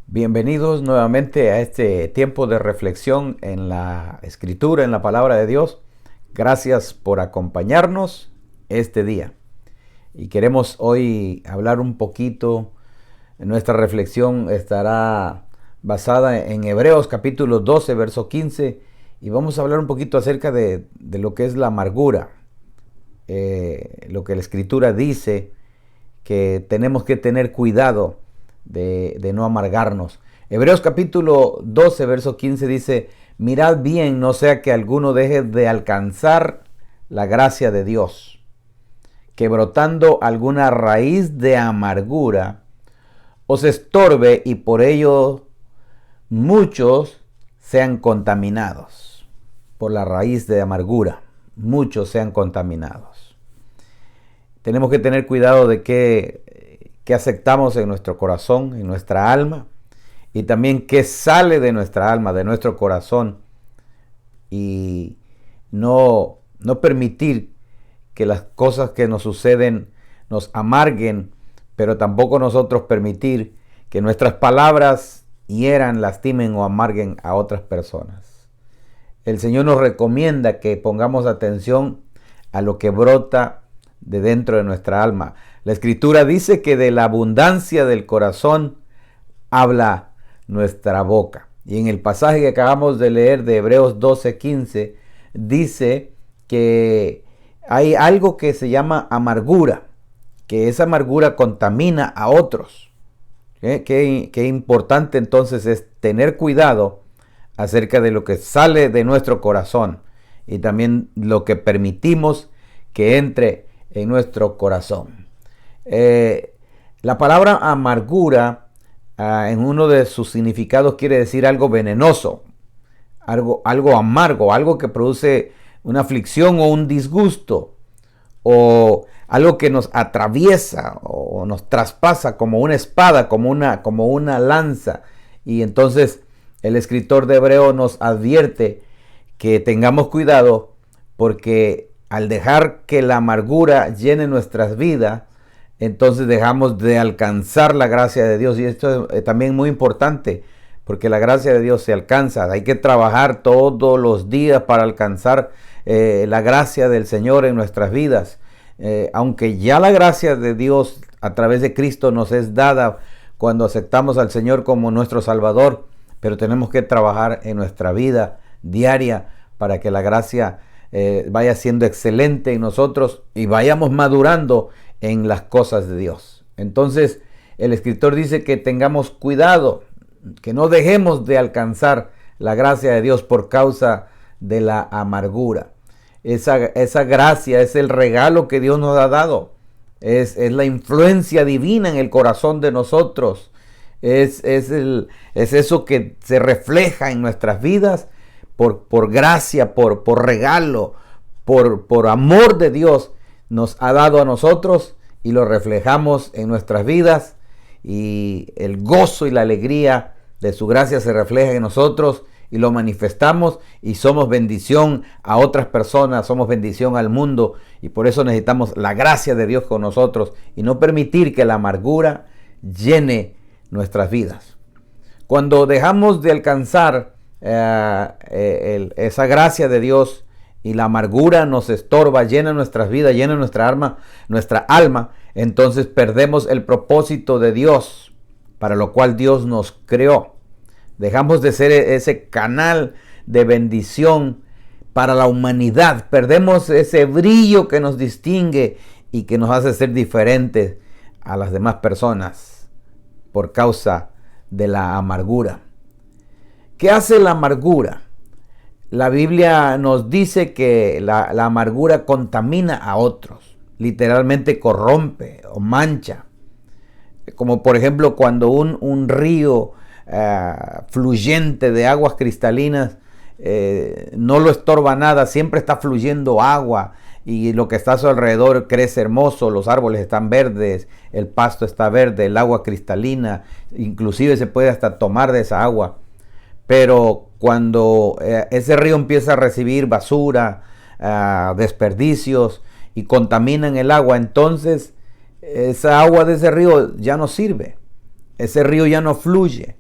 Bienvenidos nuevamente a este tiempo de reflexión en la Escritura, en la Palabra de Dios. Gracias por acompañarnos este día. Y queremos hoy hablar un poquito. Nuestra reflexión estará basada en Hebreos capítulo 12, verso 15. Y vamos a hablar un poquito acerca de lo que es la amargura. Lo que la Escritura dice, que tenemos que tener cuidado de no amargarnos. Hebreos capítulo 12, verso 15 dice: mirad bien, no sea que alguno deje de alcanzar la gracia de Dios, que brotando alguna raíz de amargura os estorbe y por ello muchos sean contaminados. Por la raíz de amargura, muchos sean contaminados. Tenemos que tener cuidado de que aceptamos en nuestro corazón, en nuestra alma, y también qué sale de nuestra alma, de nuestro corazón, y no permitir que las cosas que nos suceden nos amarguen, pero tampoco nosotros permitir que nuestras palabras hieran, lastimen o amarguen a otras personas. El Señor nos recomienda que pongamos atención a lo que brota de dentro de nuestra alma. La Escritura dice que de la abundancia del corazón habla nuestra boca. Y en el pasaje que acabamos de leer de Hebreos 12:15 dice que hay algo que se llama amargura, que esa amargura contamina a otros. Qué importante entonces es tener cuidado acerca de lo que sale de nuestro corazón y también lo que permitimos que entre en nuestro corazón. La palabra amargura, en uno de sus significados, quiere decir algo venenoso, algo amargo, algo que produce una aflicción o un disgusto, o algo que nos atraviesa o nos traspasa como una espada, como una lanza. Y entonces el escritor de Hebreo nos advierte que tengamos cuidado, porque al dejar que la amargura llene nuestras vidas, entonces dejamos de alcanzar la gracia de Dios. Y esto es también muy importante, porque la gracia de Dios se alcanza. Hay que trabajar todos los días para alcanzar la gracia del Señor en nuestras vidas. Aunque ya la gracia de Dios a través de Cristo nos es dada cuando aceptamos al Señor como nuestro Salvador, pero tenemos que trabajar en nuestra vida diaria para que la gracia vaya siendo excelente en nosotros y vayamos madurando en las cosas de Dios. Entonces el escritor dice que tengamos cuidado, que no dejemos de alcanzar la gracia de Dios por causa de la amargura. Esa gracia es el regalo que Dios nos ha dado, es la influencia divina en el corazón de nosotros, es eso que se refleja en nuestras vidas por gracia, por regalo, por amor de Dios. Nos ha dado a nosotros y lo reflejamos en nuestras vidas, y el gozo y la alegría de su gracia se refleja en nosotros y lo manifestamos, y somos bendición a otras personas, somos bendición al mundo, y por eso necesitamos la gracia de Dios con nosotros y no permitir que la amargura llene nuestras vidas. Cuando dejamos de alcanzar esa gracia de Dios y la amargura nos estorba, llena nuestras vidas, llena nuestra alma, entonces perdemos el propósito de Dios para lo cual Dios nos creó. Dejamos de ser ese canal de bendición para la humanidad. Perdemos ese brillo que nos distingue y que nos hace ser diferentes a las demás personas por causa de la amargura. ¿Qué hace la amargura? La Biblia nos dice que la amargura contamina a otros, literalmente corrompe o mancha. Como por ejemplo cuando un río fluyente de aguas cristalinas no lo estorba nada, siempre está fluyendo agua y lo que está a su alrededor crece hermoso, los árboles están verdes, el pasto está verde, el agua cristalina, inclusive se puede hasta tomar de esa agua. Pero cuando ese río empieza a recibir basura, desperdicios y contaminan el agua, entonces esa agua de ese río ya no sirve. Ese río ya no fluye.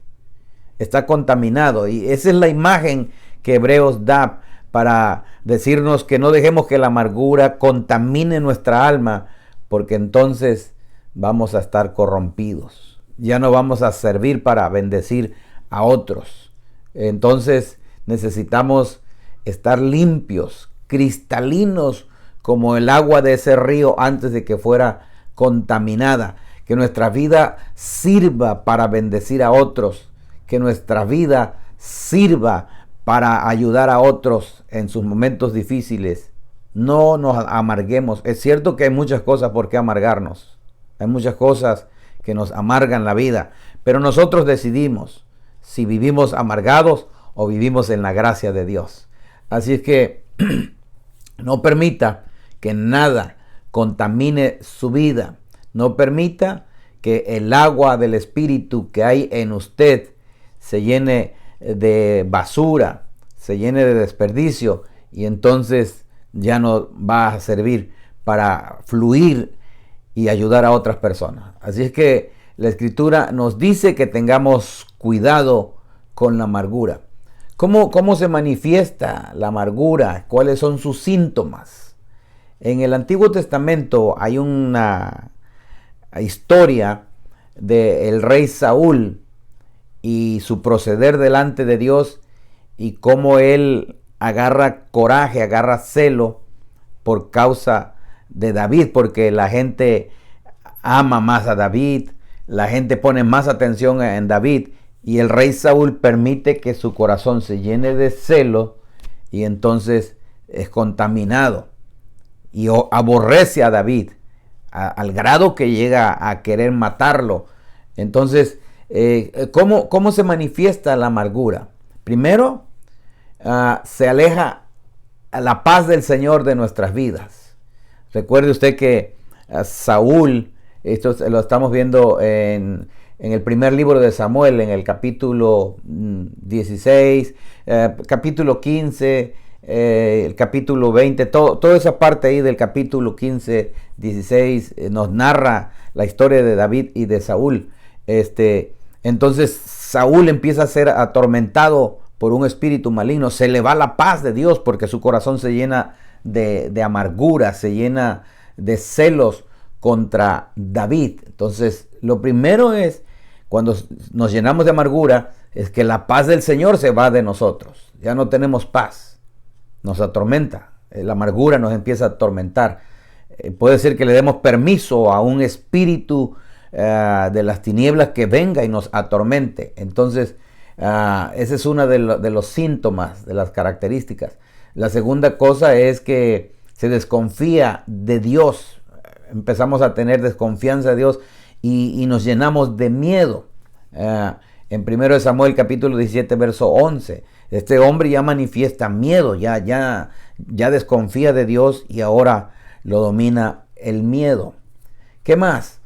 está contaminado. Y esa es la imagen que Hebreos da para decirnos que no dejemos que la amargura contamine nuestra alma, porque entonces vamos a estar corrompidos. Ya no vamos a servir para bendecir a otros. Entonces necesitamos estar limpios, cristalinos, como el agua de ese río antes de que fuera contaminada. Que nuestra vida sirva para bendecir a otros. Que nuestra vida sirva para ayudar a otros en sus momentos difíciles. No nos amarguemos. Es cierto que hay muchas cosas por qué amargarnos. Hay muchas cosas que nos amargan la vida. Pero nosotros decidimos si vivimos amargados o vivimos en la gracia de Dios. Así es que no permita que nada contamine su vida. No permita que el agua del Espíritu que hay en usted se llene de basura, se llene de desperdicio, y entonces ya no va a servir para fluir y ayudar a otras personas. Así es que la Escritura nos dice que tengamos cuidado con la amargura. ¿Cómo se manifiesta la amargura? ¿Cuáles son sus síntomas? En el Antiguo Testamento hay una historia del rey Saúl y su proceder delante de Dios, y cómo él agarra coraje, agarra celo por causa de David, porque la gente ama más a David, la gente pone más atención en David, y el rey Saúl permite que su corazón se llene de celo, y entonces es contaminado y aborrece a David al grado que llega a querer matarlo. Entonces, ¿cómo se manifiesta la amargura? Primero, se aleja la paz del Señor de nuestras vidas. Recuerde usted que Saúl, esto lo estamos viendo en el primer libro de Samuel, en el capítulo 16, capítulo 15, el capítulo 20, toda esa parte ahí del capítulo 15, 16 nos narra la historia de David y de Saúl. Entonces Saúl empieza a ser atormentado por un espíritu maligno, se le va la paz de Dios porque su corazón se llena de amargura, se llena de celos contra David. Entonces lo primero es, cuando nos llenamos de amargura, es que la paz del Señor se va de nosotros. Ya no tenemos paz, nos atormenta, la amargura nos empieza a atormentar. Puede ser que le demos permiso a un espíritu de las tinieblas que venga y nos atormente. Entonces ese es uno de los síntomas, de las características. La segunda cosa es que se desconfía de Dios. Empezamos a tener desconfianza de Dios y nos llenamos de miedo. En 1 Samuel capítulo 17 verso 11, este hombre ya manifiesta miedo, ya desconfía de Dios y ahora lo domina el miedo. ¿Qué más?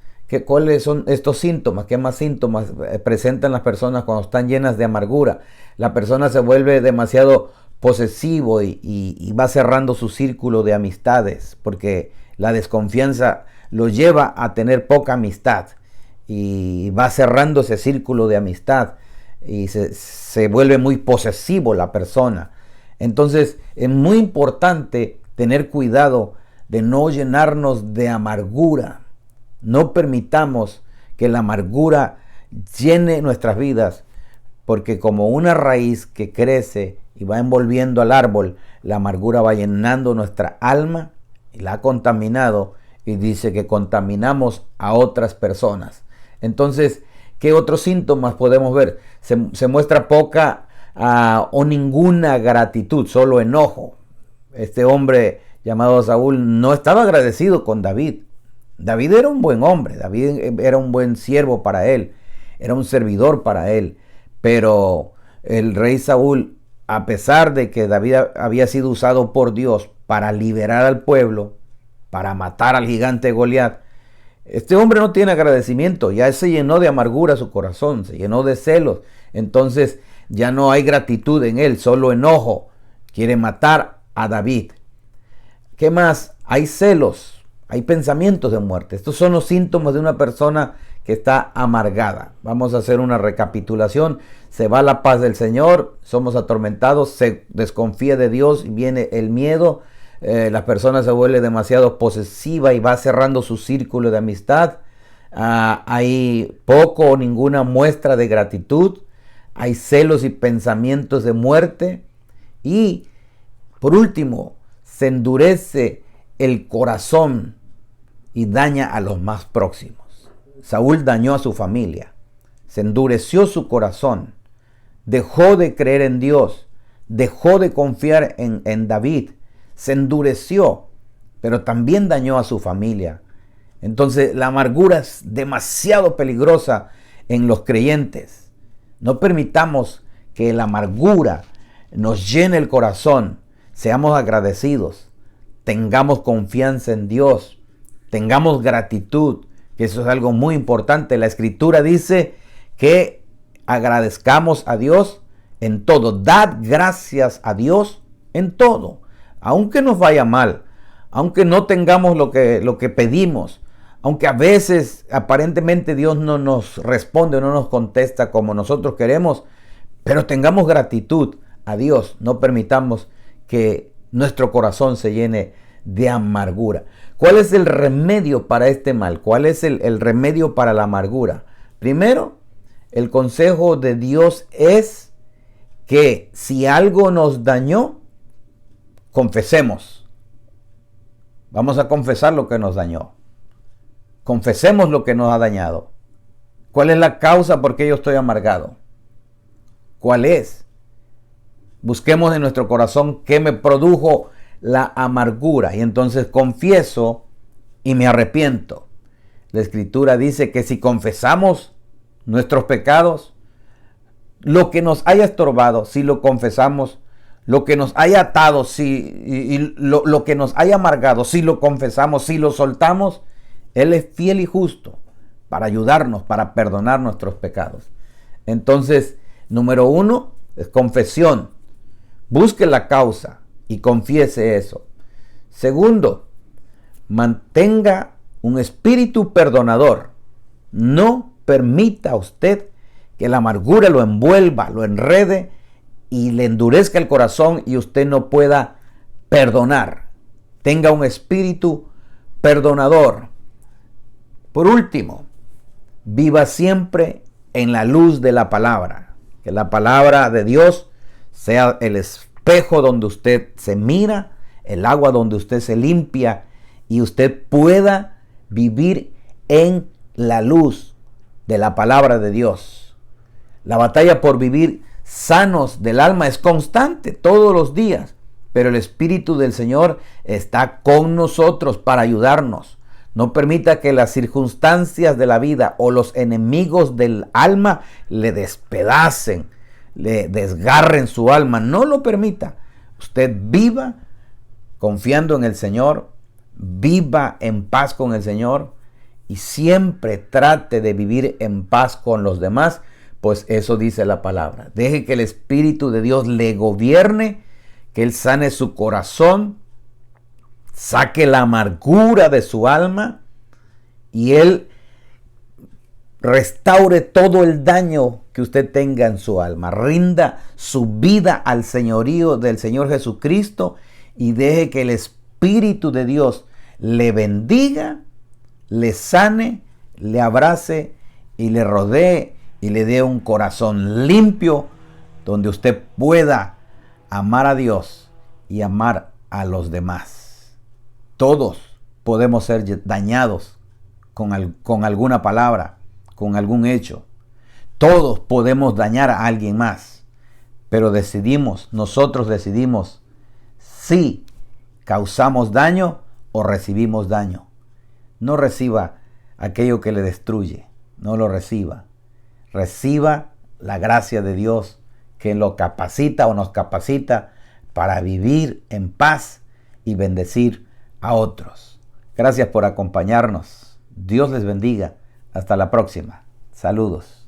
¿Cuáles son estos síntomas? ¿Qué más síntomas presentan las personas cuando están llenas de amargura? La persona se vuelve demasiado posesivo y va cerrando su círculo de amistades, porque la desconfianza lo lleva a tener poca amistad y va cerrando ese círculo de amistad y se vuelve muy posesivo la persona. Entonces es muy importante tener cuidado de no llenarnos de amargura. No permitamos que la amargura llene nuestras vidas, porque como una raíz que crece y va envolviendo al árbol, la amargura va llenando nuestra alma y la ha contaminado, y dice que contaminamos a otras personas. Entonces, ¿qué otros síntomas podemos ver? Se muestra poca o ninguna gratitud, solo enojo. Este hombre llamado Saúl no estaba agradecido con David. David era un buen hombre, David era un buen siervo para él, era un servidor para él, pero el rey Saúl, a pesar de que David había sido usado por Dios para liberar al pueblo, para matar al gigante Goliat, este hombre no tiene agradecimiento, ya se llenó de amargura su corazón, se llenó de celos, entonces ya no hay gratitud en él, solo enojo, quiere matar a David. ¿Qué más? Hay celos. Hay pensamientos de muerte. Estos son los síntomas de una persona que está amargada. Vamos a hacer una recapitulación. Se va la paz del Señor, somos atormentados, se desconfía de Dios, viene el miedo, la persona se vuelve demasiado posesiva y va cerrando su círculo de amistad. Hay poco o ninguna muestra de gratitud, hay celos y pensamientos de muerte, y por último se endurece el corazón y daña a los más próximos. Saúl dañó a su familia, se endureció su corazón, dejó de creer en Dios, dejó de confiar en David, se endureció, pero también dañó a su familia. Entonces la amargura es demasiado peligrosa en los creyentes. No permitamos que la amargura nos llene el corazón. Seamos agradecidos, tengamos confianza en Dios, tengamos gratitud, que eso es algo muy importante. La Escritura dice que agradezcamos a Dios en todo. Dad gracias a Dios en todo. Aunque nos vaya mal, aunque no tengamos lo que pedimos, aunque a veces aparentemente Dios no nos responde, no nos contesta como nosotros queremos, pero tengamos gratitud a Dios. No permitamos que nuestro corazón se llene de amargura. ¿Cuál es el remedio para este mal? ¿Cuál es el remedio para la amargura? Primero, el consejo de Dios es que si algo nos dañó, confesemos. Vamos a confesar lo que nos dañó. Confesemos lo que nos ha dañado. ¿Cuál es la causa por qué yo estoy amargado? ¿Cuál es? Busquemos en nuestro corazón qué me produjo la amargura, y entonces confieso y me arrepiento. La Escritura dice que si confesamos nuestros pecados, lo que nos haya estorbado, si lo confesamos, lo que nos haya atado, lo que nos haya amargado, si lo confesamos, si lo soltamos, Él es fiel y justo para ayudarnos, para perdonar nuestros pecados. Entonces, número 1 es confesión. Busque la causa y confiese eso. Segundo, mantenga un espíritu perdonador. No permita usted que la amargura lo envuelva, lo enrede y le endurezca el corazón y usted no pueda perdonar. Tenga un espíritu perdonador. Por último, viva siempre en la luz de la palabra. Que la palabra de Dios sea el espejo donde usted se mira, el agua donde usted se limpia, y usted pueda vivir en la luz de la palabra de Dios. La batalla por vivir sanos del alma es constante todos los días, pero el Espíritu del Señor está con nosotros para ayudarnos. No permita que las circunstancias de la vida o los enemigos del alma le despedacen, le desgarren su alma. No lo permita. Usted viva confiando en el Señor, viva en paz con el Señor y siempre trate de vivir en paz con los demás, pues eso dice la palabra. Deje que el Espíritu de Dios le gobierne, que Él sane su corazón, saque la amargura de su alma y Él restaure todo el daño que usted tenga en su alma. Rinda su vida al señorío del Señor Jesucristo y deje que el Espíritu de Dios le bendiga, le sane, le abrace y le rodee y le dé un corazón limpio donde usted pueda amar a Dios y amar a los demás. Todos podemos ser dañados con alguna palabra, con algún hecho. Todos podemos dañar a alguien más, pero nosotros decidimos si causamos daño o recibimos daño. No reciba aquello que le destruye, no lo reciba. Reciba la gracia de Dios que lo capacita o nos capacita para vivir en paz y bendecir a otros. Gracias por acompañarnos. Dios les bendiga. Hasta la próxima. Saludos.